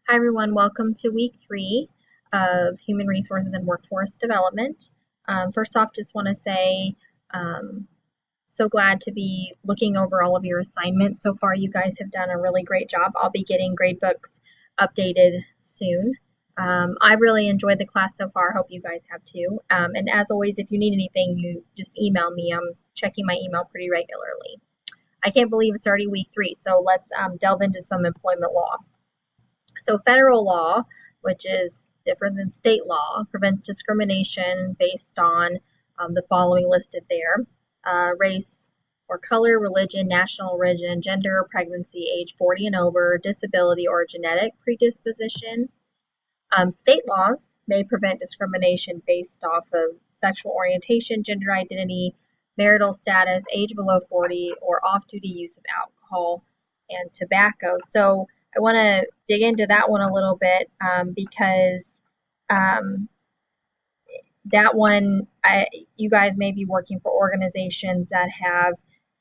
Hi, everyone. Welcome to week 3 of Human Resources and Workforce Development. First off, just want to say, um, so glad to be looking over all of your assignments. So far, you guys have done a really great job. I'll be getting gradebooks updated soon. I really enjoyed the class so far. Hope you guys have too. And as always, if you need anything, you just email me. I'm checking my email pretty regularly. I can't believe it's already week 3, so let's delve into some employment law. So federal law, which is different than state law, prevents discrimination based on the following listed there: race or color, religion, national origin, gender, pregnancy, age 40 and over, disability or genetic predisposition. State laws may prevent discrimination based off of sexual orientation, gender identity, marital status, age below 40, or off-duty use of alcohol and tobacco. So I want to dig into that one a little bit because um, that one, you guys may be working for organizations that have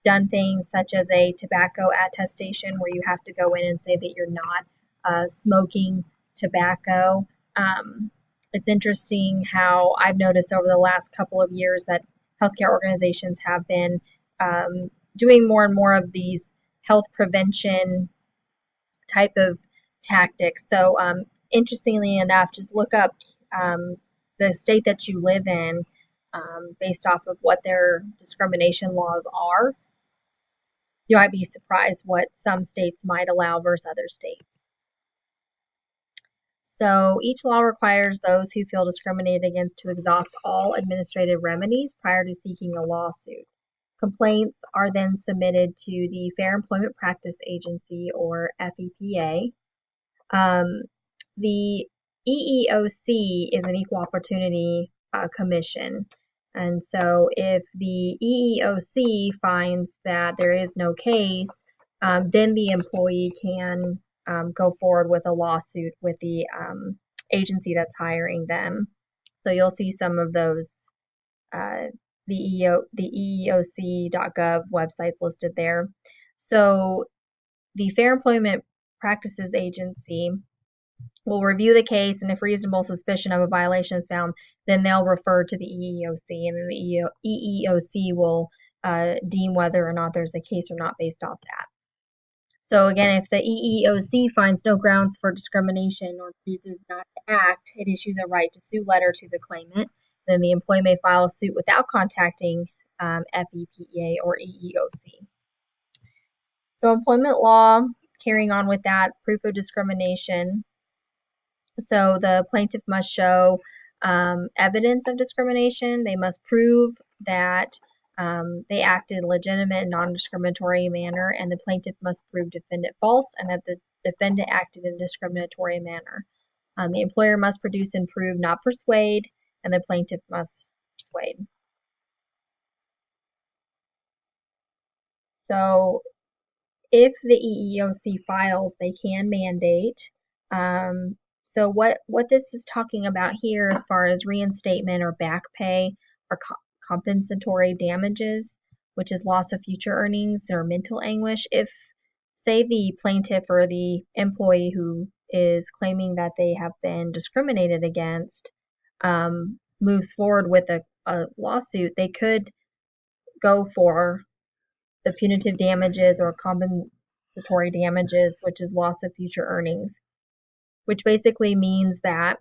done things such as a tobacco attestation where you have to go in and say that you're not smoking tobacco. Um, it's interesting how I've noticed over the last couple of years that healthcare organizations have been doing more and more of these health prevention type of tactics. So, interestingly enough, just look up the state that you live in based off of what their discrimination laws are. You might be surprised what some states might allow versus other states. So each law requires those who feel discriminated against to exhaust all administrative remedies prior to seeking a lawsuit. Complaints are then submitted to the Fair Employment Practice Agency, or FEPA. The EEOC is an Equal Opportunity Commission. And so if the EEOC finds that there is no case, then the employee can go forward with a lawsuit with the agency that's hiring them. So you'll see some of those, the EEOC.gov websites listed there. So the Fair Employment Practices Agency will review the case, and if reasonable suspicion of a violation is found, then they'll refer to the EEOC, and then the EEOC will deem whether or not there's a case or not based off that. So again, if the EEOC finds no grounds for discrimination or chooses not to act, it issues a right to sue letter to the claimant. Then the employee may file a suit without contacting FEPA or EEOC. So employment law, carrying on with that, proof of discrimination. So the plaintiff must show evidence of discrimination. They must prove that they acted in a legitimate and non-discriminatory manner, and the plaintiff must prove defendant false and that the defendant acted in a discriminatory manner. The employer must produce and prove, not persuade, and the plaintiff must persuade. So if the EEOC files, they can mandate. So what this is talking about here as far as reinstatement or back pay or compensatory damages, which is loss of future earnings or mental anguish, if say the plaintiff or the employee who is claiming that they have been discriminated against moves forward with a lawsuit, they could go for the punitive damages or compensatory damages, which is loss of future earnings, which basically means that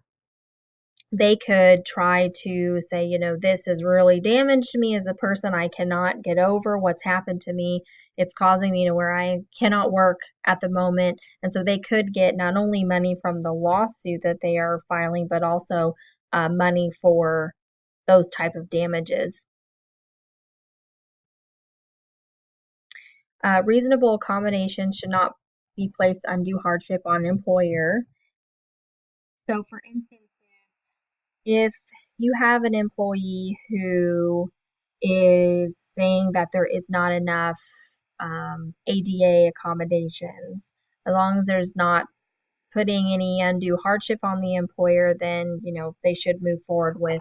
they could try to say, this has really damaged me as a person. I cannot get over what's happened to me. It's causing me to where I cannot work at the moment. And so they could get not only money from the lawsuit that they are filing, but also money for those type of damages. Reasonable accommodation should not be placed undue hardship on an employer. So, for instance, if you have an employee who is saying that there is not enough ADA accommodations, as long as there's not putting any undue hardship on the employer, then they should move forward with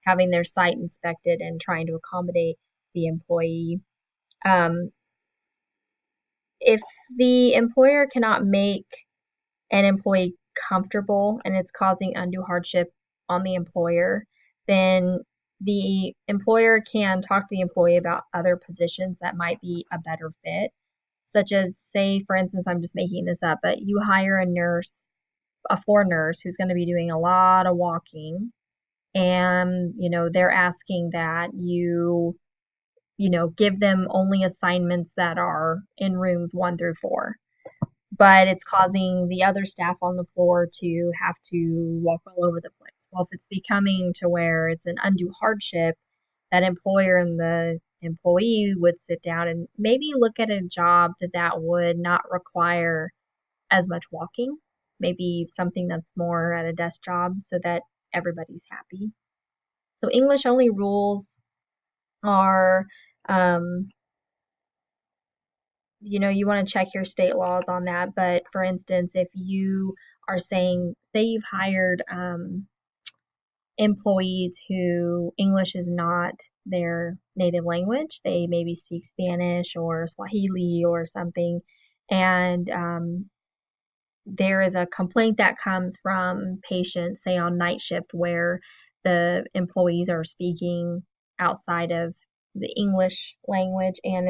having their site inspected and trying to accommodate the employee. If the employer cannot make an employee comfortable and it's causing undue hardship on the employer, then the employer can talk to the employee about other positions that might be a better fit, such as, say, for instance, I'm just making this up, but you hire a nurse, a floor nurse who's going to be doing a lot of walking, and they're asking that you give them only assignments that are in rooms 1 through 4, but it's causing the other staff on the floor to have to walk all over the place. Well, if it's becoming to where it's an undue hardship, that employer and the employee would sit down and maybe look at a job that would not require as much walking, maybe something that's more at a desk job so that everybody's happy. So English only rules are, um, you want to check your state laws on that. But for instance, if you are saying, say you've hired employees who English is not their native language, they maybe speak Spanish or Swahili or something, and there is a complaint that comes from patients, say on night shift, where the employees are speaking outside of the English language, and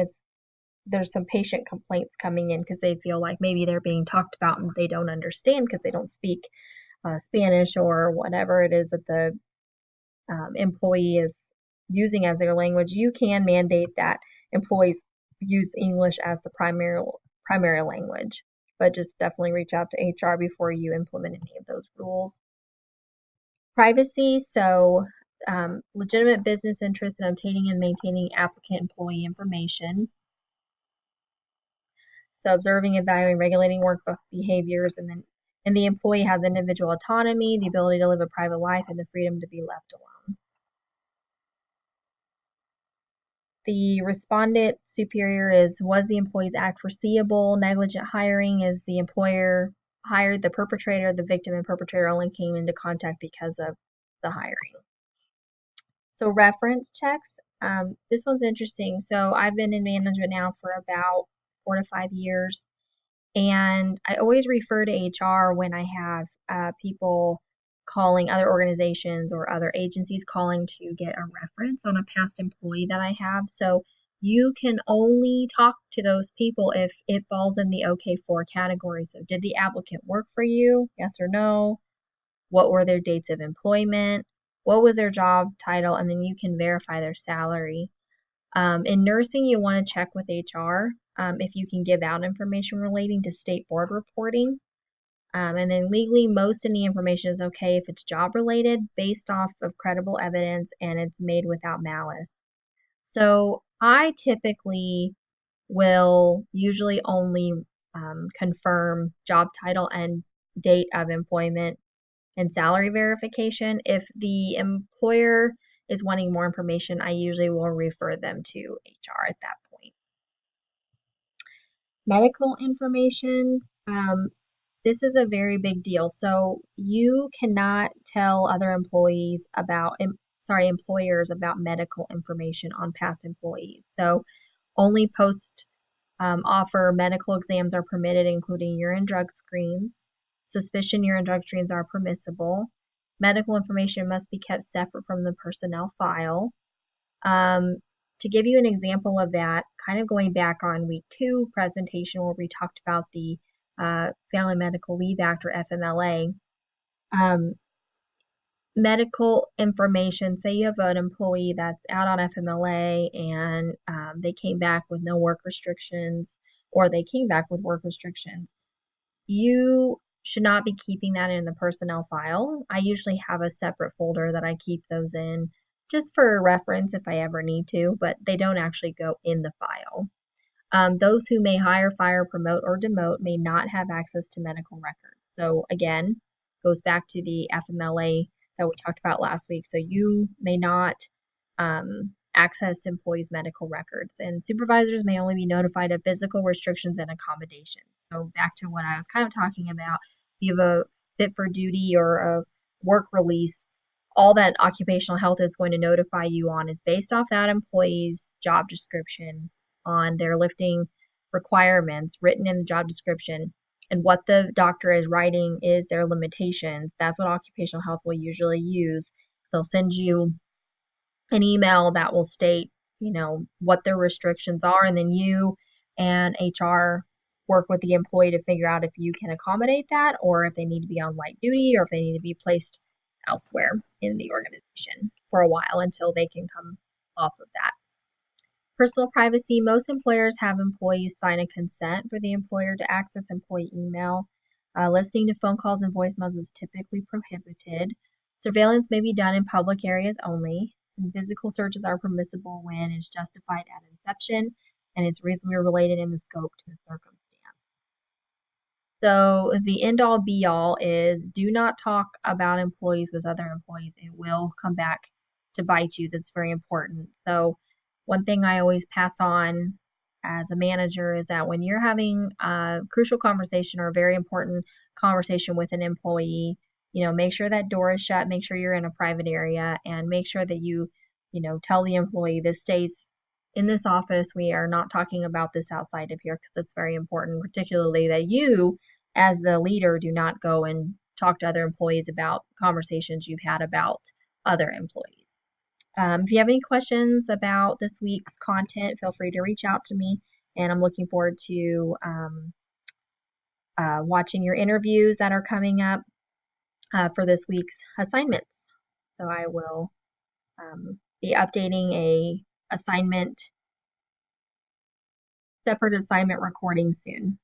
there's some patient complaints coming in because they feel like maybe they're being talked about and they don't understand because they don't speak Spanish or whatever it is that the employee is using as their language. You can mandate that employees use English as the primary language, but just definitely reach out to HR before you implement any of those rules. Privacy, so legitimate business interest in obtaining and maintaining applicant employee information. So observing, evaluating, regulating work behaviors, and the employee has individual autonomy, the ability to live a private life, and the freedom to be left alone. The respondent superior is, was the employee's act foreseeable? Negligent hiring is the employer hired the perpetrator, the victim and perpetrator only came into contact because of the hiring. So reference checks. This one's interesting. So I've been in management now for about 4 to 5 years, and I always refer to HR when I have people calling, other organizations or other agencies calling to get a reference on a past employee that I have. So you can only talk to those people if it falls in the OK4 category. So did the applicant work for you? Yes or no? What were their dates of employment? What was their job title? And then you can verify their salary. In nursing, you want to check with HR if you can give out information relating to state board reporting. And then legally, most of the information is okay if it's job related, based off of credible evidence, and it's made without malice. So I typically will usually only confirm job title and date of employment and salary verification. If the employer is wanting more information, I usually will refer them to HR at that point. Medical information, this is a very big deal. So you cannot tell other employers about medical information on past employees. So only post offer medical exams are permitted, including urine drug screens. Suspicion urine drug screens are permissible. Medical information must be kept separate from the personnel file. To give you an example of that, kind of going back on week 2 presentation where we talked about the Family Medical Leave Act, or FMLA, medical information, say you have an employee that's out on FMLA and they came back with no work restrictions, or they came back with work restrictions, you should not be keeping that in the personnel file. I usually have a separate folder that I keep those in just for reference if I ever need to, but they don't actually go in the file. Those who may hire, fire, promote, or demote may not have access to medical records. So again, goes back to the FMLA that we talked about last week. So you may not access employees' medical records, and supervisors may only be notified of physical restrictions and accommodations. So back to what I was kind of talking about, if you have a fit for duty or a work release, all that occupational health is going to notify you on is based off that employee's job description, on their lifting requirements written in the job description, and what the doctor is writing is their limitations. That's what occupational health will usually use. They'll send you an email that will state, what their restrictions are, and then you and HR work with the employee to figure out if you can accommodate that or if they need to be on light duty or if they need to be placed elsewhere in the organization for a while until they can come off of that. Personal privacy. Most employers have employees sign a consent for the employer to access employee email. Listening to phone calls and voicemails is typically prohibited. Surveillance may be done in public areas only. And physical searches are permissible when it's justified at inception and it's reasonably related in the scope to the circumstance. So the end all be all is do not talk about employees with other employees. It will come back to bite you. That's very important. So one thing I always pass on as a manager is that when you're having a crucial conversation or a very important conversation with an employee, make sure that door is shut, make sure you're in a private area, and make sure that tell the employee this stays in this office. We are not talking about this outside of here because it's very important, particularly that you, as the leader, do not go and talk to other employees about conversations you've had about other employees. If you have any questions about this week's content, feel free to reach out to me, and I'm looking forward to watching your interviews that are coming up for this week's assignments. So I will be updating a separate assignment recording soon.